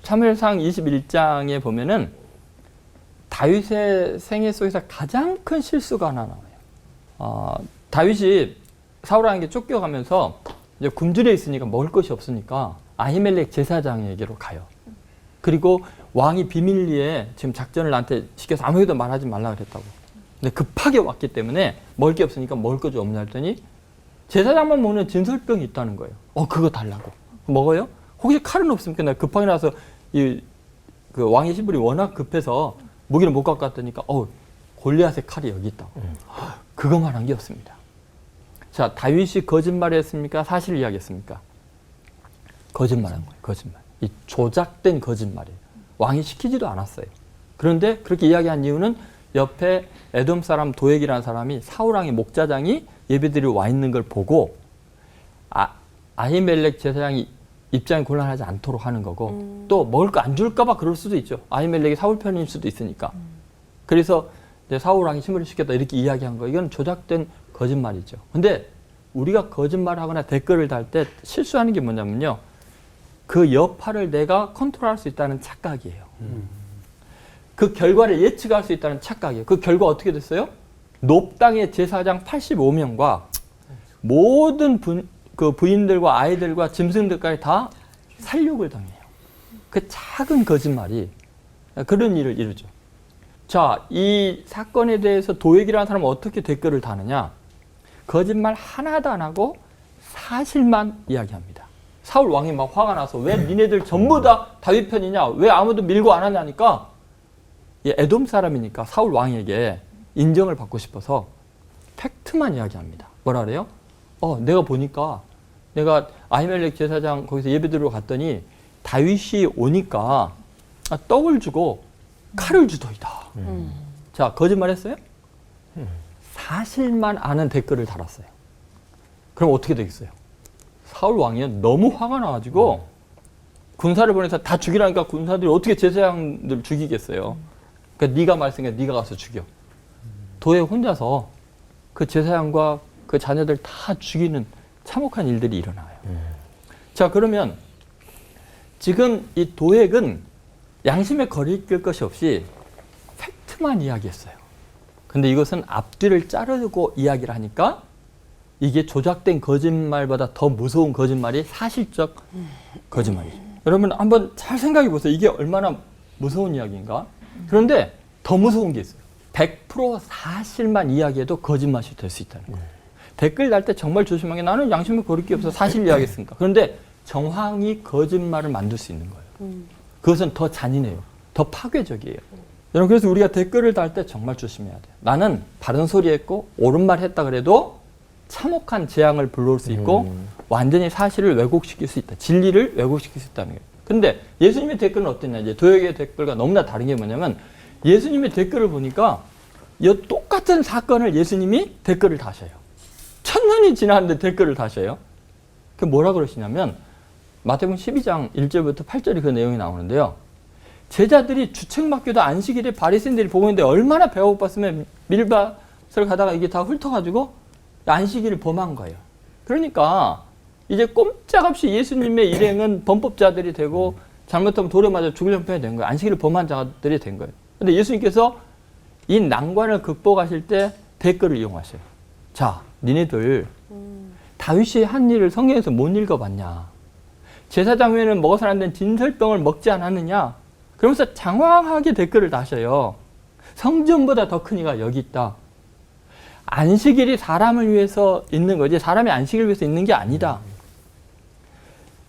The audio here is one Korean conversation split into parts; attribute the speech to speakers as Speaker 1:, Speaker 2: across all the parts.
Speaker 1: 사무엘상 21장에 보면은 다윗의 생애 속에서 가장 큰 실수가 하나 나와요. 다윗이 사울왕에게 쫓겨가면서 이제 굶주려 있으니까 먹을 것이 없으니까 아히멜렉 제사장에게로 가요. 그리고 왕이 비밀리에 지금 작전을 나한테 시켜서 아무에도 말하지 말라 그랬다고. 근데 급하게 왔기 때문에 먹을 게 없으니까 먹을 거 좀 없냐 했더니 제사장만 먹는 진설병이 있다는 거예요. 그거 달라고. 먹어요? 혹시 칼은 없습니까? 내가 급하게 나서 그 왕의 신분이 워낙 급해서 무기를 못 갖고 왔다니까 골리앗의 칼이 여기 있다고. 그것만 한 게 없습니다. 자, 다윗이 거짓말했습니까? 사실을 이야기했습니까? 거짓말한 거예요. 거짓말. 이 조작된 거짓말이에요. 왕이 시키지도 않았어요. 그런데 그렇게 이야기한 이유는 옆에 에돔 사람 도액이라는 사람이 사울왕의 목자장이 예배드리러 와 있는 걸 보고 아히멜렉 제사장이 입장이 곤란하지 않도록 하는 거고 또 먹을 거 안 줄까 봐 그럴 수도 있죠. 아히멜렉이 사울 편일 수도 있으니까. 그래서 이제 사울왕이 신부를 시켰다 이렇게 이야기한 거. 이건 조작된 거짓말이죠. 근데 우리가 거짓말하거나 댓글을 달 때 실수하는 게 뭐냐면요. 그 여파를 내가 컨트롤할 수 있다는 착각이에요. 그 결과를 예측할 수 있다는 착각이에요. 그 결과 어떻게 됐어요? 놉당의 제사장 85명과 모든 그 부인들과 아이들과 짐승들까지 다 살육을 당해요. 그 작은 거짓말이 그런 일을 이루죠. 자, 이 사건에 대해서 도액이라는 사람은 어떻게 댓글을 다느냐? 거짓말 하나도 안 하고 사실만 이야기합니다. 사울 왕이 막 화가 나서 왜 니네들 전부 다 다윗 편이냐? 왜 아무도 밀고 안 하냐니까 에돔 사람이니까 사울 왕에게 인정을 받고 싶어서 팩트만 이야기합니다. 뭐라 그래요? 내가 보니까 내가 아히멜렉 제사장 거기서 예배드리러 갔더니 다윗이 오니까 떡을 주고 칼을 주더이다. 자, 거짓말 했어요? 사실만 아는 댓글을 달았어요. 그럼 어떻게 되겠어요? 사울 왕이 너무 화가 나가지고 군사를 보내서 다 죽이라니까 군사들이 어떻게 제사장들 죽이겠어요? 그러니까 네가 말씀해 네가 가서 죽여. 도에 혼자서 그 제사장과 그 자녀들 다 죽이는 참혹한 일들이 일어나요. 자, 그러면 지금 이 도액은 양심에 거리낄 것이 없이 팩트만 이야기했어요. 근데 이것은 앞뒤를 자르고 이야기를 하니까 이게 조작된 거짓말보다 더 무서운 거짓말이 사실적 거짓말이죠. 여러분 한번 잘 생각해 보세요. 이게 얼마나 무서운 이야기인가? 그런데 더 무서운 게 있어요. 100% 사실만 이야기해도 거짓말이 될 수 있다는 거예요. 댓글 달 때 정말 조심한 게 나는 양심에 거릴 게 없어서 사실 이야기했으니까. 그런데 정황이 거짓말을 만들 수 있는 거예요. 그것은 더 잔인해요. 더 파괴적이에요. 여러분 그래서 우리가 댓글을 달 때 정말 조심해야 돼요. 나는 바른 소리 했고 옳은 말 했다 그래도 참혹한 재앙을 불러올 수 있고 완전히 사실을 왜곡시킬 수 있다. 진리를 왜곡시킬 수 있다는 거예요. 근데 예수님의 댓글은 어땠냐. 이제 도액의 댓글과 너무나 다른 게 뭐냐면 예수님의 댓글을 보니까 이 똑같은 사건을 예수님이 댓글을 다셔요. 1000년이 지났는데 댓글을 다셔요. 그 뭐라 그러시냐면 마태복음 12장 1절부터 8절에 그 내용이 나오는데요. 제자들이 주책맞게도 안식일에 바리새인들이 보고 있는데 얼마나 배가 고팠으면 밀밭을 가다가 이게 다 훑어가지고 안식일을 범한 거예요. 그러니까 이제 꼼짝없이 예수님의 일행은 범법자들이 되고 잘못하면 돌에 맞아 죽을 형편이 된 거예요. 안식일을 범한 자들이 된 거예요. 근데 예수님께서 이 난관을 극복하실 때 댓글을 이용하셔요. 자, 니네들 다윗이 한 일을 성경에서 못 읽어봤냐? 제사장 외에는 먹어서 안 된 진설병을 먹지 않았느냐? 그러면서 장황하게 댓글을 다셔요. 성전보다 더 큰 이가 여기 있다. 안식일이 사람을 위해서 있는 거지 사람이 안식일을 위해서 있는 게 아니다.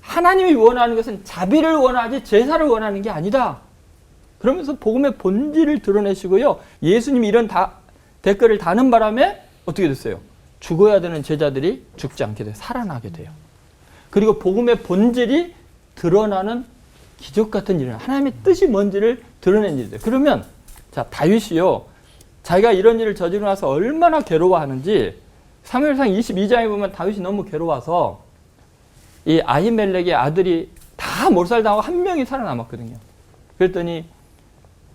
Speaker 1: 하나님이 원하는 것은 자비를 원하지 제사를 원하는 게 아니다. 그러면서 복음의 본질을 드러내시고요. 예수님이 이런 댓글을 다는 바람에 어떻게 됐어요? 죽어야 되는 제자들이 죽지 않게 돼요. 살아나게 돼요. 그리고 복음의 본질이 드러나는 기적 같은 일은 하나님의 뜻이 뭔지를 드러낸 일이에요. 그러면 자 다윗이요. 자기가 이런 일을 저지르고 나서 얼마나 괴로워하는지 사무엘상 22장에 보면 다윗이 너무 괴로워서 이 아히멜렉의 아들이 다 몰살당하고 한 명이 살아남았거든요. 그랬더니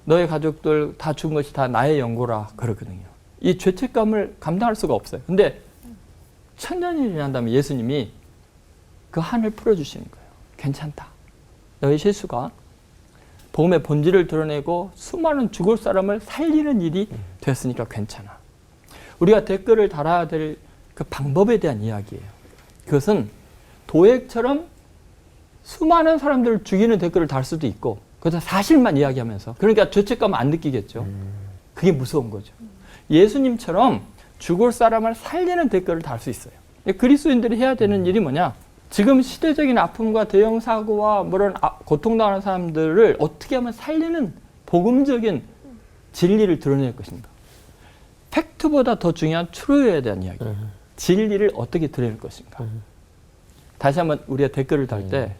Speaker 1: 너의 가족들 다 죽은 것이 다 나의 연고라 그러거든요. 이 죄책감을 감당할 수가 없어요. 근데 1000년이 지난 다음에 예수님이 그 한을 풀어주시는 거예요. 괜찮다. 너의 실수가 복음의 본질을 드러내고 수많은 죽을 사람을 살리는 일이 됐으니까 괜찮아. 우리가 댓글을 달아야 될 그 방법에 대한 이야기예요. 그것은 도액처럼 수많은 사람들을 죽이는 댓글을 달 수도 있고, 그것은 사실만 이야기하면서, 그러니까 죄책감 안 느끼겠죠. 그게 무서운 거죠. 예수님처럼 죽을 사람을 살리는 댓글을 달 수 있어요. 그리스도인들이 해야 되는 일이 뭐냐? 지금 시대적인 아픔과 대형 사고와 그런 고통당하는 사람들을 어떻게 하면 살리는 복음적인 진리를 드러낼 것인가? 팩트보다 더 중요한 트루에 대한 이야기예요. 진리를 어떻게 드러낼 것인가? 다시 한번 우리가 댓글을 달 때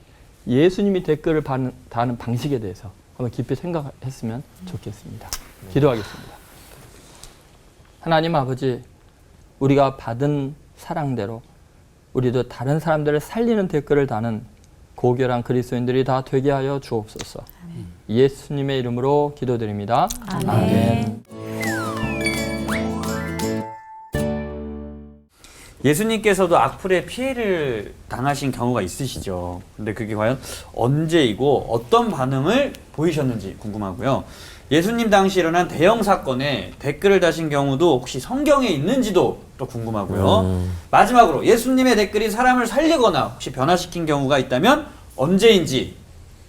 Speaker 1: 예수님이 댓글을 다는 방식에 대해서 한번 깊이 생각했으면 좋겠습니다. 기도하겠습니다. 하나님 아버지, 우리가 받은 사랑대로 우리도 다른 사람들을 살리는 댓글을 다는 고결한 그리스도인들이 다 되게 하여 주옵소서. 아멘. 예수님의 이름으로 기도드립니다.
Speaker 2: 아멘.
Speaker 1: 아멘.
Speaker 3: 예수님께서도 악플에 피해를 당하신 경우가 있으시죠. 근데 그게 과연 언제이고 어떤 반응을 보이셨는지 궁금하고요. 예수님 당시 일어난 대형 사건에 댓글을 다신 경우도 혹시 성경에 있는지도 또 궁금하고요. 마지막으로 예수님의 댓글이 사람을 살리거나 혹시 변화시킨 경우가 있다면 언제인지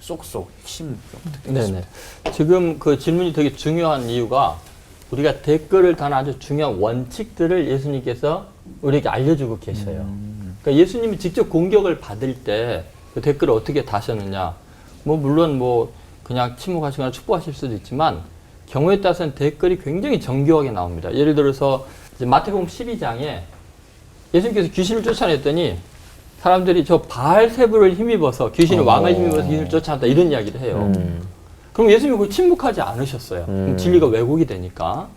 Speaker 3: 쏙쏙 핵심 좀 부탁드리겠습니다.
Speaker 1: 네네. 지금 그 질문이 되게 중요한 이유가 우리가 댓글을 다는 아주 중요한 원칙들을 예수님께서 우리에게 알려주고 계셔요. 그러니까 예수님이 직접 공격을 받을 때 그 댓글을 어떻게 다셨느냐. 물론 그냥 침묵하시거나 축복하실 수도 있지만 경우에 따라서는 댓글이 굉장히 정교하게 나옵니다. 예를 들어서 이제 마태복음 12장에 예수님께서 귀신을 쫓아냈더니 사람들이 저 바알세불을 힘입어서 귀신이 왕을 힘입어서 귀신을 쫓아냈다 이런 이야기를 해요. 그럼 예수님이 그걸 침묵하지 않으셨어요. 그럼 진리가 왜곡이 되니까.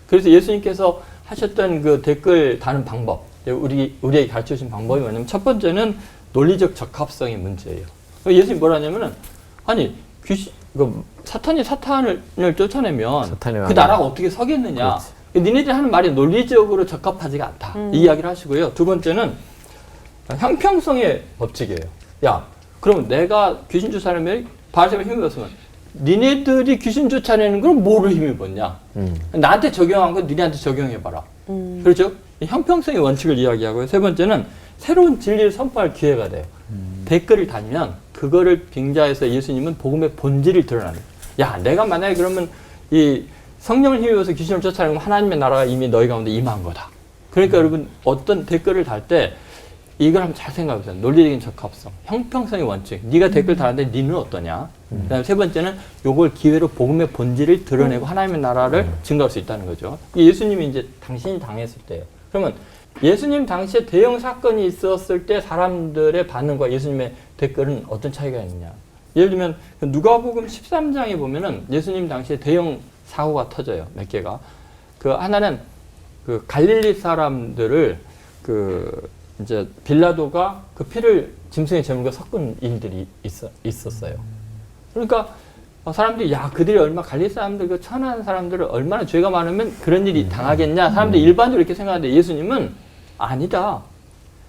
Speaker 1: 그래서 예수님께서 하셨던 그 댓글 다는 방법, 우리에게 가르쳐 주신 방법이 뭐냐면 첫 번째는 논리적 적합성의 문제예요. 예수님이 뭐라 하냐면은 아니 사탄이 사탄을 쫓아내면 그 나라가 어떻게 서겠느냐. 니네들이 하는 말이 논리적으로 적합하지가 않다. 이 이야기를 하시고요. 두 번째는 형평성의 법칙이에요. 야, 그럼 내가 귀신 쫓아내면 바알세불 힘입었으면 니네들이 귀신 쫓아내는 건 뭐를 힘입었냐. 나한테 적용한 건 니네한테 적용해봐라. 그렇죠? 형평성의 원칙을 이야기하고요. 세 번째는 새로운 진리를 선포할 기회가 돼요. 댓글을 다니면 그거를 빙자해서 예수님은 복음의 본질을 드러나는 거예요. 야, 내가 만약에 그러면 이 성령을 힘입어서 귀신을 쫓아내면 하나님의 나라가 이미 너희 가운데 임한 거다. 그러니까 여러분 어떤 댓글을 달 때 이걸 한번 잘 생각해보세요. 논리적인 적합성, 형평성의 원칙. 네가 댓글 달았는데 니는 어떠냐? 그다음에 세 번째는 요걸 기회로 복음의 본질을 드러내고 하나님의 나라를 증거할 수 있다는 거죠. 예수님이 이제 당신이 당했을 때예요. 그러면 예수님 당시에 대형 사건이 있었을 때 사람들의 반응과 예수님의 댓글은 어떤 차이가 있느냐? 예를 들면 누가복음 13장에 보면은 예수님 당시에 대형 사고가 터져요. 몇 개가. 그 하나는 그 갈릴리 사람들을 이제 빌라도가 그 피를 짐승의 제물과 섞은 일들이 있었어요. 그러니까 사람들이 야, 그들이 얼마 갈릴리 사람들 그 천한 사람들을 얼마나 죄가 많으면 그런 일이 당하겠냐. 사람들이 일반적으로 이렇게 생각하는데 예수님은 아니다.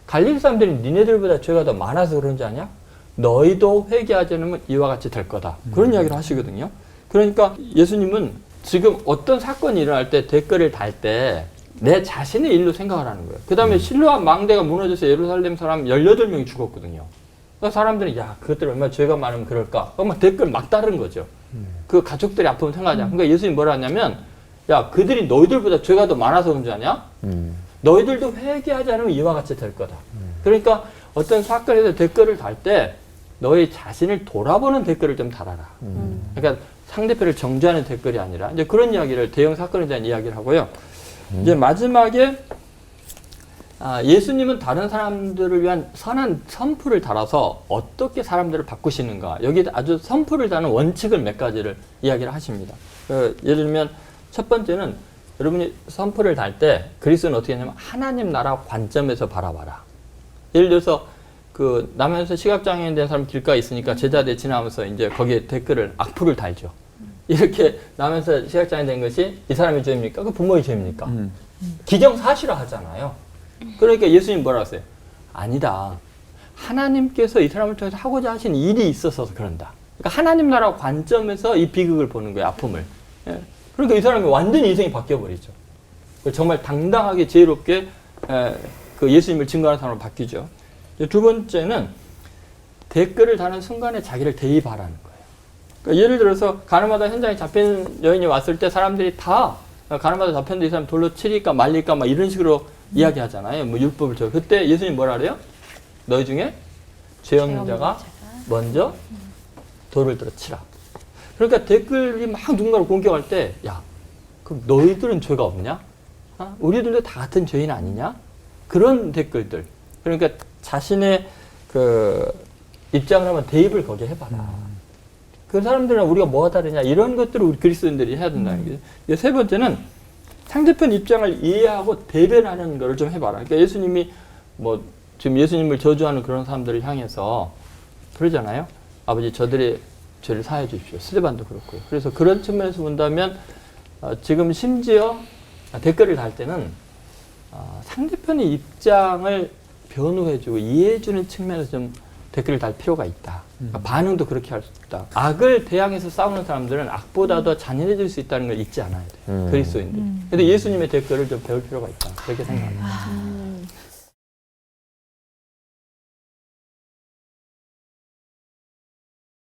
Speaker 1: 갈릴리 사람들이 니네들보다 죄가 더 많아서 그런 줄 아냐? 너희도 회개하지 않으면 이와 같이 될 거다. 그런 이야기를 하시거든요. 그러니까 예수님은 지금 어떤 사건이 일어날 때 댓글을 달 때 내 자신의 일로 생각을 하는 거예요. 그 다음에 실로암 망대가 무너져서 예루살렘 사람 18명이 죽었거든요. 그러니까 사람들이 야, 그것들 얼마나 죄가 많으면 그럴까? 그러면 댓글 막 따른 거죠. 그 가족들이 아프면 생각하지 않고. 그러니까 예수님이 뭐라 하냐면 야, 그들이 너희들보다 죄가 더 많아서 그런 줄 아냐? 너희들도 회개하지 않으면 이와 같이 될 거다. 그러니까 어떤 사건에서 댓글을 달 때 너희 자신을 돌아보는 댓글을 좀 달아라. 그러니까 상대편을 정죄하는 댓글이 아니라 이제 그런 이야기를 대형 사건에 대한 이야기를 하고요. 이제 마지막에 예수님은 다른 사람들을 위한 선한 선풀을 달아서 어떻게 사람들을 바꾸시는가. 여기 아주 선풀을 다는 원칙을 몇 가지를 이야기를 하십니다. 예를 들면 첫 번째는 여러분이 선풀을 달 때 그리스도는 어떻게 하냐면 하나님 나라 관점에서 바라봐라. 예를 들어서 그 남해에서 시각장애인 된 사람 길가에 있으니까 제자들 지나면서 이제 거기에 댓글을 악플을 달죠. 이렇게 남해에서 시각장애인 된 것이 이 사람의 죄입니까? 그 부모의 죄입니까? 기정사실화 하잖아요. 그러니까 예수님 뭐라 하세요? 아니다. 하나님께서 이 사람을 통해서 하고자 하신 일이 있어서 그런다. 그러니까 하나님 나라 관점에서 이 비극을 보는 거예요. 아픔을. 예. 그러니까 이 사람이 완전히 인생이 바뀌어버리죠. 정말 당당하게 지혜롭게 그 예수님을 증거하는 사람으로 바뀌죠. 두 번째는 댓글을 다는 순간에 자기를 대입하라는 거예요. 그러니까 예를 들어서 가늠하다 현장에 잡힌 여인이 왔을 때 사람들이 다 가늠하다 잡혔는데 이 사람 돌로 치릴까 말릴까 막 이런 식으로 이야기하잖아요. 뭐 율법을 저 그때 예수님 뭐라 그래요? 너희 중에 죄 없는 자가 먼저 돌을 들어 치라. 그러니까 댓글이 막 누군가를 공격할 때, 야, 그럼 너희들은 죄가 없냐? 우리들도 다 같은 죄인 아니냐? 그런 댓글들. 그러니까 자신의 그 입장을 한번 대입을 거기에 해봐라. 그 사람들은 우리가 뭐가 다르냐? 이런 것들을 우리 그리스도인들이 해야 된다는 거죠. 세 번째는 상대편 입장을 이해하고 대변하는 거를 좀 해봐라. 그러니까 예수님이 뭐 지금 예수님을 저주하는 그런 사람들을 향해서 그러잖아요. 아버지 저들의 죄를 사해 주십시오. 스데반도 그렇고요. 그래서 그런 측면에서 본다면 지금 심지어 댓글을 달 때는 상대편의 입장을 변호해주고 이해해주는 측면에서 좀 댓글을 달 필요가 있다. 그러니까 반응도 그렇게 할 수 있다. 악을 대항해서 싸우는 사람들은 악보다 더 잔인해질 수 있다는 걸 잊지 않아야 돼요. 그리스도인들이. 근데 예수님의 댓글을 좀 배울 필요가 있다. 그렇게 생각합니다.